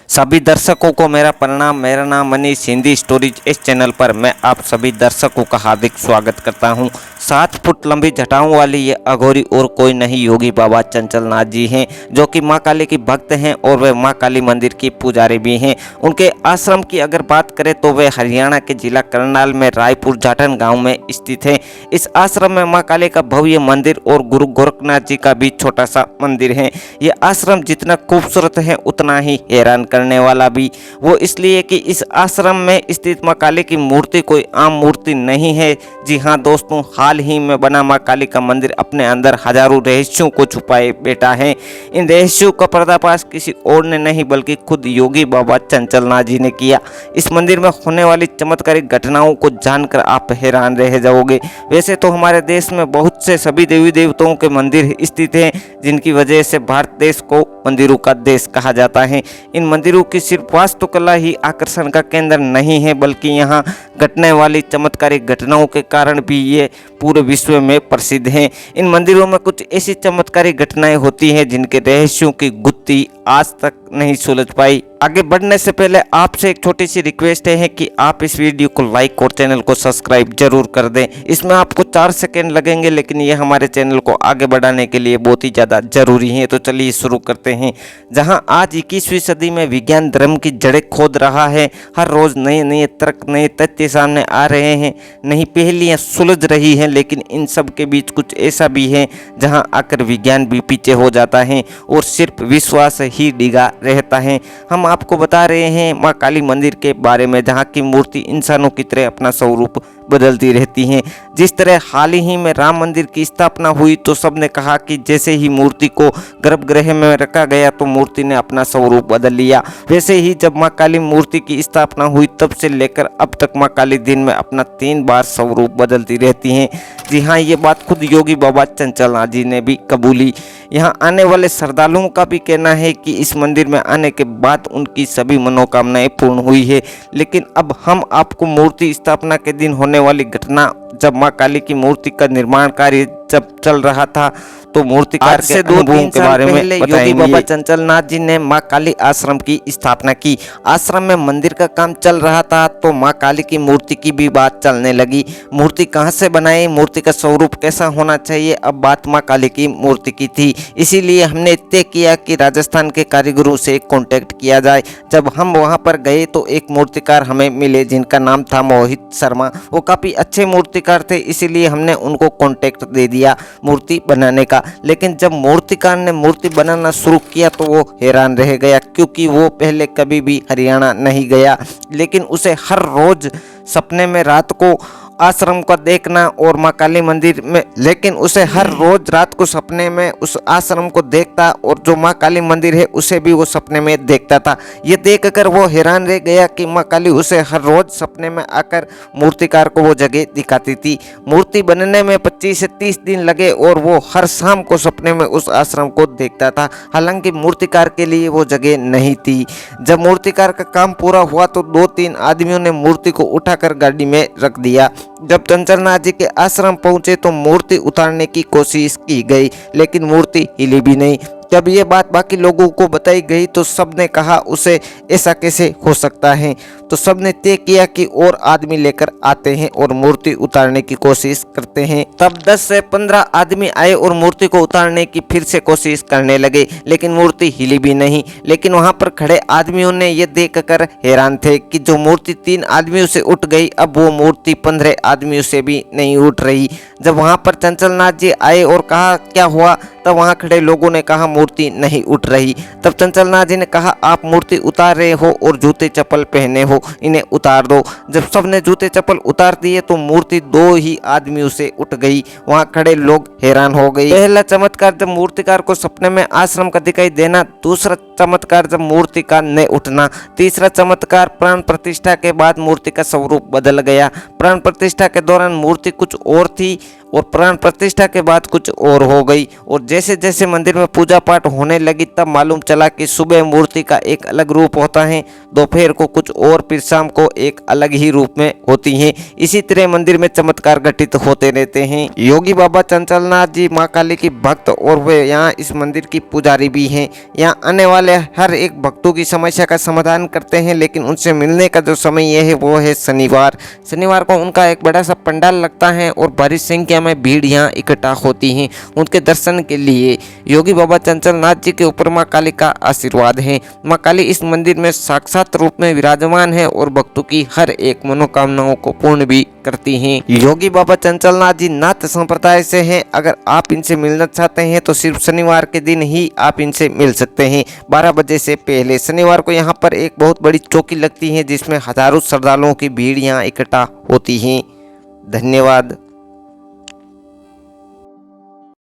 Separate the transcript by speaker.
Speaker 1: सभी दर्शकों को मेरा प्रणाम। मेरा नाम मनीष हिंदी स्टोरीज। इस चैनल पर मैं आप सभी दर्शकों का हार्दिक स्वागत करता हूं। 7 फुट लंबी जटाओं वाली ये अघोरी और कोई नहीं योगी बाबा चंचल नाथ जी हैं, जो कि मां काली की भक्त हैं और वे मां काली मंदिर की पुजारी भी हैं। उनके आश्रम की अगर बात करें तो वे हरियाणा के जिला करनाल में रायपुर जाटन गाँव में स्थित है। इस आश्रम में मां काली का भव्य मंदिर और गुरु गोरखनाथ जी का भी छोटा सा मंदिर है। ये आश्रम जितना खूबसूरत है उतना ही हैरान करने वाला भी। वो इसलिए कि इस आश्रम में स्थित मां काली की मूर्ति कोई आम मूर्ति नहीं है। जी हाँ दोस्तों, हाल ही में बना मां काली का मंदिर अपने अंदर हजारों रहस्यों को छुपाए बैठा है। इन रहस्यों का पर्दाफाश किसी और ने नहीं बल्कि खुद योगी बाबा चंचल नाथ जी ने किया। इस मंदिर में होने वाली चमत्कारिक घटनाओं को जानकर आप हैरान रह जाओगे। वैसे तो हमारे देश में बहुत से सभी देवी देवताओं के मंदिर स्थित हैं, जिनकी वजह से भारत देश को मंदिरों का देश कहा जाता है। इन मंदिरों की सिर्फ वास्तुकला ही आकर्षण का केंद्र नहीं है, बल्कि यहाँ घटने वाली चमत्कारिक घटनाओं के कारण भी ये पूरे विश्व में प्रसिद्ध हैं। इन मंदिरों में कुछ ऐसी चमत्कारिक घटनाएं होती हैं जिनके रहस्यों की गुत्थी आज तक नहीं सुलझ पाई। आगे बढ़ने से पहले आपसे एक छोटी सी रिक्वेस्ट है कि आप इस वीडियो को लाइक और चैनल को सब्सक्राइब जरूर कर दें। इसमें आपको 4 सेकंड लगेंगे, लेकिन ये हमारे चैनल को आगे बढ़ाने के लिए बहुत ही ज़्यादा जरूरी है। तो चलिए शुरू करते हैं। जहां आज 21वीं सदी में विज्ञान धर्म की जड़ें खोद रहा है, हर रोज़ नए नए तर्क, नए तथ्य सामने आ रहे हैं, नई पहेलियाँ सुलझ रही हैं, लेकिन इन सब के बीच कुछ ऐसा भी है जहाँ आकर विज्ञान भी पीछे हो जाता है और सिर्फ विश्वास ही डिगा रहता है। हम आपको बता रहे हैं मां काली मंदिर के बारे में, जहां की मूर्ति इंसानों की तरह अपना स्वरूप बदलती रहती हैं। जिस तरह हाल ही में राम मंदिर की स्थापना हुई तो सबने कहा कि जैसे ही मूर्ति को गर्भगृह में रखा गया तो मूर्ति ने अपना स्वरूप बदल लिया। वैसे ही जब मां काली मूर्ति की स्थापना हुई तब से लेकर अब तक मां काली दिन में अपना 3 बार स्वरूप बदलती रहती हैं। जी हाँ, ये बात खुद योगी बाबा चंचल नाथ जी ने भी कबूली। यहाँ आने वाले श्रद्धालुओं का भी कहना है कि इस मंदिर में आने के बाद उनकी सभी मनोकामनाएं पूर्ण हुई है। लेकिन अब हम आपको मूर्ति स्थापना के दिन होने वाली घटना, जब मां काली की मूर्ति का निर्माण कार्य जब चल रहा था तो मूर्तिकार के अनुभवों के बारे में योगी बाबा चंचल नाथ जी ने मां काली आश्रम की स्थापना की। आश्रम में मंदिर का काम चल रहा था तो मां काली की मूर्ति की भी बात चलने लगी। मूर्ति कहां से बनाई, मूर्ति का स्वरूप कैसा होना चाहिए, अब बात मां काली की मूर्ति की थी। इसीलिए हमने तय किया कि राजस्थान के कारीगरों से कांटेक्ट किया जाए। जब हम वहां पर गए तो एक मूर्तिकार हमें मिले जिनका नाम था मोहित शर्मा। वो काफ़ी अच्छे मूर्तिकार थे, इसीलिए हमने उनको कांटेक्ट दे दिया मूर्ति बनाने का। लेकिन जब मूर्तिकार ने मूर्ति बनाना शुरू किया तो वो हैरान रह गया, क्योंकि वो पहले कभी भी हरियाणा नहीं गया। लेकिन उसे हर रोज सपने में रात को आश्रम का देखना और मां काली मंदिर में, लेकिन उसे हर रोज रात को सपने में उस आश्रम को देखता और जो मां काली मंदिर है उसे भी वो सपने में देखता था। ये देखकर वो हैरान रह गया कि मां काली उसे हर रोज सपने में आकर मूर्तिकार को वो जगह दिखाती थी। मूर्ति बनने में 25 से 30 दिन लगे और वो हर शाम को सपने में उस आश्रम को देखता था। हालांकि मूर्तिकार के लिए वो जगह नहीं थी। जब मूर्तिकार का काम पूरा हुआ तो 2-3 आदमियों ने मूर्ति को उठाकर गाड़ी में रख दिया। जब चंचल नाथ जी के आश्रम पहुंचे तो मूर्ति उतारने की कोशिश की गई, लेकिन मूर्ति हिली भी नहीं। जब ये बात बाकी लोगों को बताई गई तो सबने कहा उसे ऐसा कैसे हो सकता है। तो सबने तय किया कि और आदमी लेकर आते हैं और मूर्ति उतारने की कोशिश करते हैं। तब 10 से 15 आदमी आए और मूर्ति को उतारने की फिर से कोशिश करने लगे, लेकिन मूर्ति हिली भी नहीं। लेकिन वहां पर खड़े आदमियों ने ये देखकर हैरान थे कि जो मूर्ति 3 आदमियों से उठ गई, अब वो मूर्ति 15 आदमियों से भी नहीं उठ रही। जब वहां पर चंचल नाथ जी आए और कहा क्या हुआ, तब वहां खड़े लोगों ने कहा मूर्ति नहीं उठ रही। तब चंचल नाथ जी ने कहा आप मूर्ति उतार रहे हो और जूते चप्पल पहने हो, इन्हें उतार दो। जब सबने जूते चप्पल उतार दिए तो मूर्ति 2 ही आदमियों से उठ गई। वहां खड़े लोग हैरान हो गए। पहला चमत्कार जब मूर्तिकार को सपने में आश्रम का दिखाई देना, दूसरा चमत्कार जब मूर्ति का न उठना, तीसरा चमत्कार प्राण प्रतिष्ठा के बाद मूर्ति का स्वरूप बदल गया। प्राण प्रतिष्ठा के दौरान मूर्ति कुछ और थी और प्राण प्रतिष्ठा के बाद कुछ और हो गई। और जैसे जैसे मंदिर में पूजा पाठ होने लगी तब मालूम चला कि सुबह मूर्ति का एक अलग रूप होता है, दोपहर को कुछ और, फिर शाम को एक अलग ही रूप में होती हैं। इसी तरह मंदिर में चमत्कार घटित होते रहते हैं। योगी बाबा चंचलनाथ जी माँ काली की भक्त और वे यहाँ इस मंदिर की पुजारी भी हैं। यहाँ आने वाले हर एक भक्तों की समस्या का समाधान करते हैं, लेकिन उनसे मिलने का जो समय यह है वो है शनिवार। शनिवार को उनका एक बड़ा सा पंडाल लगता है और भारी संख्या में भीड़ यहाँ इकट्ठा होती है उनके दर्शन के लिए। योगी बाबा चंचलनाथ जी के ऊपर माँ काली का आशीर्वाद है। माँ काली इस मंदिर में साक्षात रूप में विराजमान है और भक्तों की हर एक मनोकामनाओं को पूर्ण भी करती हैं। योगी बाबा चंचलनाथ जी नाथ संप्रदाय से हैं। अगर आप इनसे मिलना चाहते हैं तो सिर्फ शनिवार के दिन ही आप इनसे मिल सकते हैं, 12 बजे से पहले। शनिवार को यहाँ पर एक बहुत बड़ी चौकी लगती है जिसमें हजारों श्रद्धालुओं की भीड़ यहाँ इकट्ठा होती है। धन्यवाद।